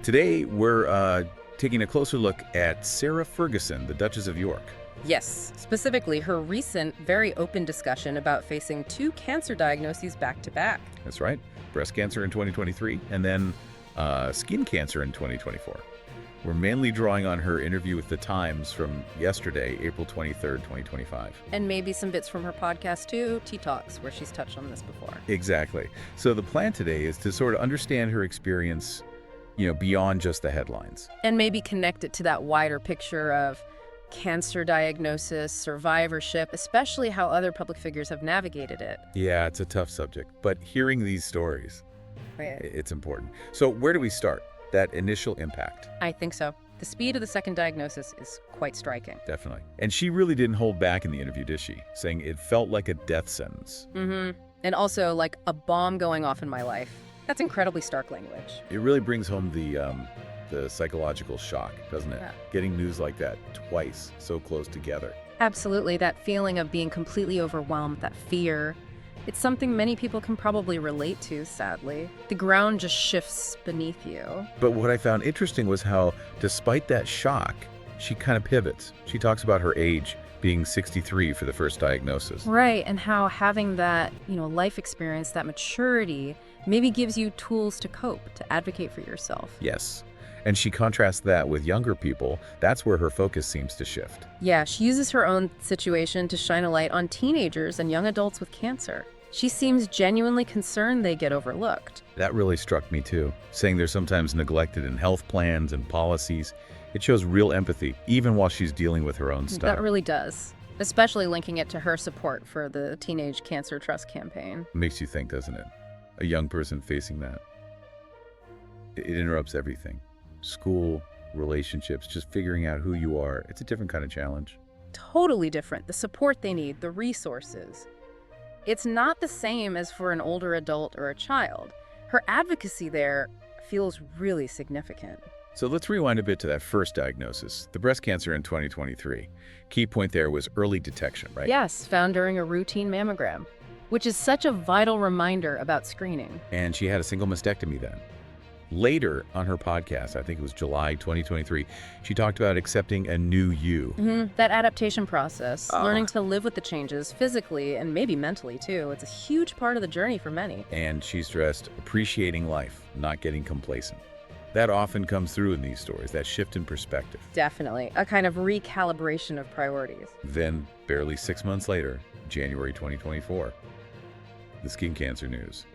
Today, we're taking a closer look at Sarah Ferguson, the Duchess of York. Yes, specifically her recent, very open discussion about facing two cancer diagnoses back to back. That's right. Breast cancer in 2023 and then skin cancer in 2024. We're mainly drawing on her interview with The Times from yesterday, April 23rd, 2025. And maybe some bits from her podcast too, Tea Talks, where she's touched on this before. Exactly. So the plan today is to sort of understand her experience, beyond just the headlines. And maybe connect it to that wider picture of cancer diagnosis, survivorship, especially how other public figures have navigated it. Yeah, it's a tough subject, but hearing these stories, Right. it's important. So where do we start? That initial impact. I think so. The speed of the second diagnosis is quite striking. Definitely. And she really didn't hold back in the interview, did she? Saying it felt like a death sentence. And also like a bomb going off in my life. That's incredibly stark language. It really brings home the psychological shock, doesn't it? Yeah. Getting news like that twice, so close together. Absolutely, that feeling of being completely overwhelmed, that fear. It's something many people can probably relate to, sadly. The ground just shifts beneath you. But what I found interesting was how, despite that shock, she kind of pivots. She talks about her age being 63 for the first diagnosis. Right, and how having that, life experience, that maturity, maybe gives you tools to cope, to advocate for yourself. Yes. And she contrasts that with younger people. That's where her focus seems to shift. Yeah, she uses her own situation to shine a light on teenagers and young adults with cancer. She seems genuinely concerned they get overlooked. That really struck me too, saying they're sometimes neglected in health plans and policies. It shows real empathy, even while she's dealing with her own stuff. That really does, especially linking it to her support for the Teenage Cancer Trust campaign. Makes you think, doesn't it? A young person facing that. It interrupts everything. School, relationships, just figuring out who you are. It's a different kind of challenge. Totally different. The support they need, the resources. It's not the same as for an older adult or a child. Her advocacy there feels really significant. So let's rewind a bit to that first diagnosis, the breast cancer in 2023. Key point there was early detection, right? Yes, found during a routine mammogram, which is such a vital reminder about screening. And she had a single mastectomy then. Later on her podcast, I think it was July 2023, she talked about accepting a new you. That adaptation process, learning to live with the changes physically and maybe mentally too, it's a huge part of the journey for many. And she stressed appreciating life, not getting complacent. That often comes through in these stories, that shift in perspective. Definitely, a kind of recalibration of priorities. Then, barely 6 months later, January 2024, the skin cancer news.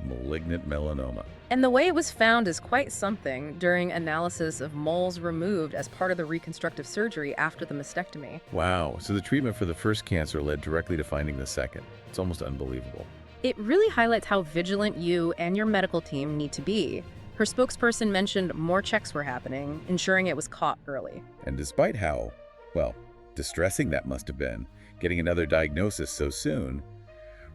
Malignant melanoma. And the way it was found is quite something during analysis of moles removed as part of the reconstructive surgery after the mastectomy. Wow, so the treatment for the first cancer led directly to finding the second. It's almost unbelievable. It really highlights how vigilant you and your medical team need to be. Her spokesperson mentioned more checks were happening, ensuring it was caught early. And despite how, distressing that must have been, getting another diagnosis so soon,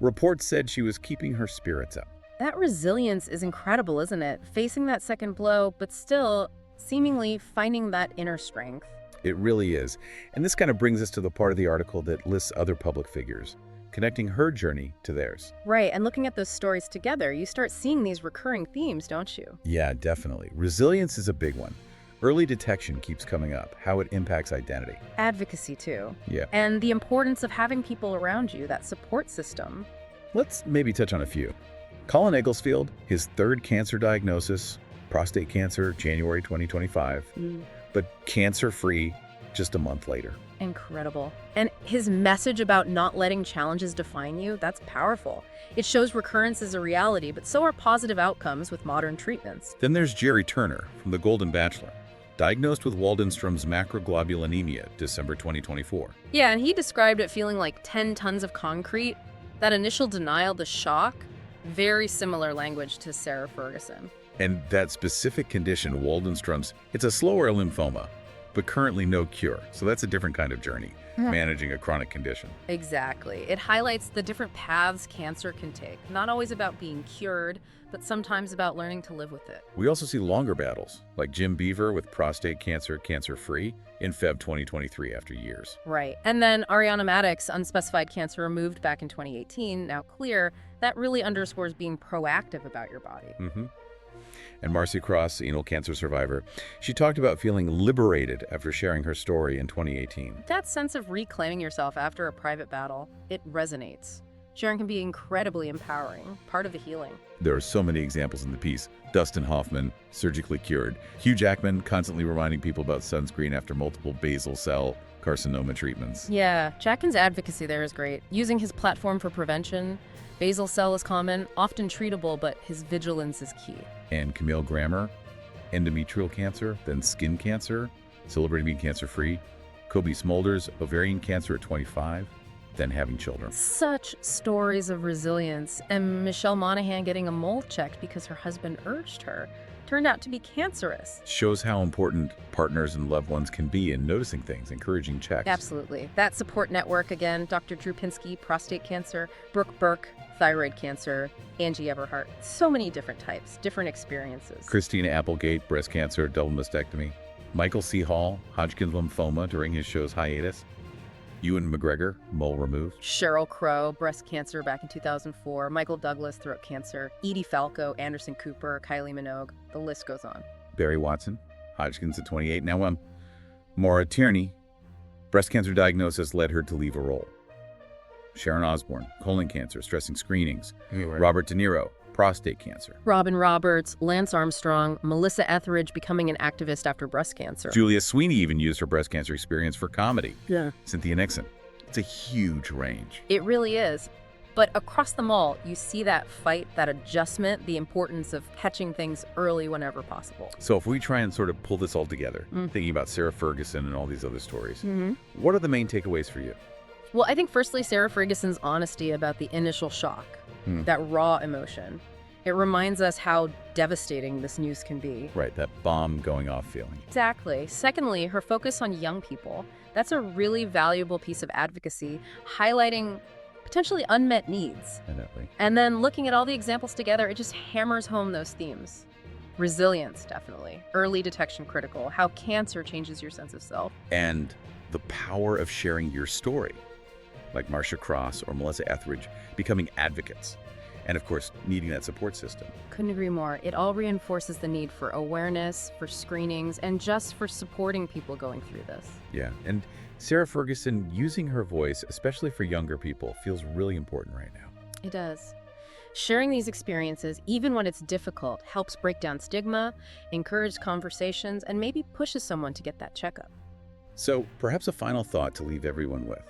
reports said she was keeping her spirits up. That resilience is incredible, isn't it? Facing that second blow, but still seemingly finding that inner strength. It really is. And this kind of brings us to the part of the article that lists other public figures, connecting her journey to theirs. Right, and looking at those stories together, you start seeing these recurring themes, don't you? Yeah, definitely. Resilience is a big one. Early detection keeps coming up, how it impacts identity. Advocacy, too. Yeah. And the importance of having people around you, that support system. Let's maybe touch on a few. Colin Egglesfield, his third cancer diagnosis, prostate cancer, January 2025, but cancer-free just a month later. Incredible. And his message about not letting challenges define you, that's powerful. It shows recurrence is a reality, but so are positive outcomes with modern treatments. Then there's Jerry Turner from The Golden Bachelor, diagnosed with Waldenstrom's macroglobulinemia, December 2024. Yeah, and he described it feeling like 10 tons of concrete. That initial denial, the shock, very similar language to Sarah Ferguson. And that specific condition, Waldenstrom's, it's a slower lymphoma, but currently no cure. So that's a different kind of journey, managing a chronic condition. Exactly. It highlights the different paths cancer can take. Not always about being cured, but sometimes about learning to live with it. We also see longer battles, like Jim Beaver with prostate cancer, cancer-free, in Feb 2023 after years. Right. And then Ariana Maddox, unspecified cancer removed back in 2018, now clear. That really underscores being proactive about your body. And Marcy Cross, anal cancer survivor, she talked about feeling liberated after sharing her story in 2018. That sense of reclaiming yourself after a private battle, it resonates. Sharing can be incredibly empowering, part of the healing. There are so many examples in the piece. Dustin Hoffman, surgically cured. Hugh Jackman, constantly reminding people about sunscreen after multiple basal cell carcinoma treatments. Yeah, Jackman's advocacy there is great. Using his platform for prevention, basal cell is common, often treatable, but his vigilance is key. And Camille Grammer, endometrial cancer, then skin cancer, celebrating being cancer-free. Kobe Smulders, ovarian cancer at 25, then having children. Such stories of resilience. And Michelle Monaghan getting a mole checked because her husband urged her. Turned out to be cancerous. Shows how important partners and loved ones can be in noticing things, encouraging checks. Absolutely. That support network again, Dr. Drew Pinsky, prostate cancer, Brooke Burke, thyroid cancer, Angie Everhart. So many different types, different experiences. Christina Applegate, breast cancer, double mastectomy. Michael C. Hall, Hodgkin's lymphoma during his show's hiatus. Ewan McGregor, mole removed. Sheryl Crow, breast cancer back in 2004. Michael Douglas, throat cancer. Edie Falco, Anderson Cooper, Kylie Minogue. The list goes on. Barry Watson, Hodgkin's at 28. Now, Maura Tierney, breast cancer diagnosis led her to leave a role. Sharon Osbourne, colon cancer, stressing screenings. Robert De Niro, prostate cancer. Robin Roberts, Lance Armstrong, Melissa Etheridge becoming an activist after breast cancer. Julia Sweeney even used her breast cancer experience for comedy. Yeah. Cynthia Nixon. It's a huge range. It really is. But across them all, you see that fight, that adjustment, the importance of catching things early whenever possible. So if we try and sort of pull this all together, thinking about Sarah Ferguson and all these other stories, what are the main takeaways for you? Well, I think firstly, Sarah Ferguson's honesty about the initial shock, that raw emotion. It reminds us how devastating this news can be. Right, that bomb going off feeling. Exactly. Secondly, her focus on young people. That's a really valuable piece of advocacy, highlighting potentially unmet needs. Definitely. And then looking at all the examples together, it just hammers home those themes. Resilience, definitely. Early detection critical. How cancer changes your sense of self. And the power of sharing your story, like Marcia Cross or Melissa Etheridge, becoming advocates. And of course, needing that support system. Couldn't agree more. It all reinforces the need for awareness, for screenings, and just for supporting people going through this. Yeah, and Sarah Ferguson using her voice, especially for younger people, feels really important right now. It does. Sharing these experiences, even when it's difficult, helps break down stigma, encourage conversations, and maybe pushes someone to get that checkup. So perhaps a final thought to leave everyone with.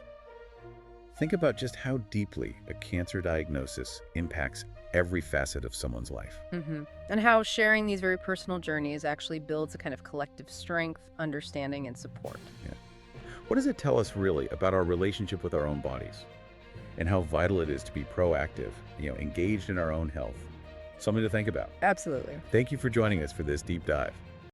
Think about just how deeply a cancer diagnosis impacts every facet of someone's life. And how sharing these very personal journeys actually builds a kind of collective strength, understanding, and support. Yeah. What does it tell us really about our relationship with our own bodies and how vital it is to be proactive, engaged in our own health? Something to think about. Absolutely. Thank you for joining us for this deep dive.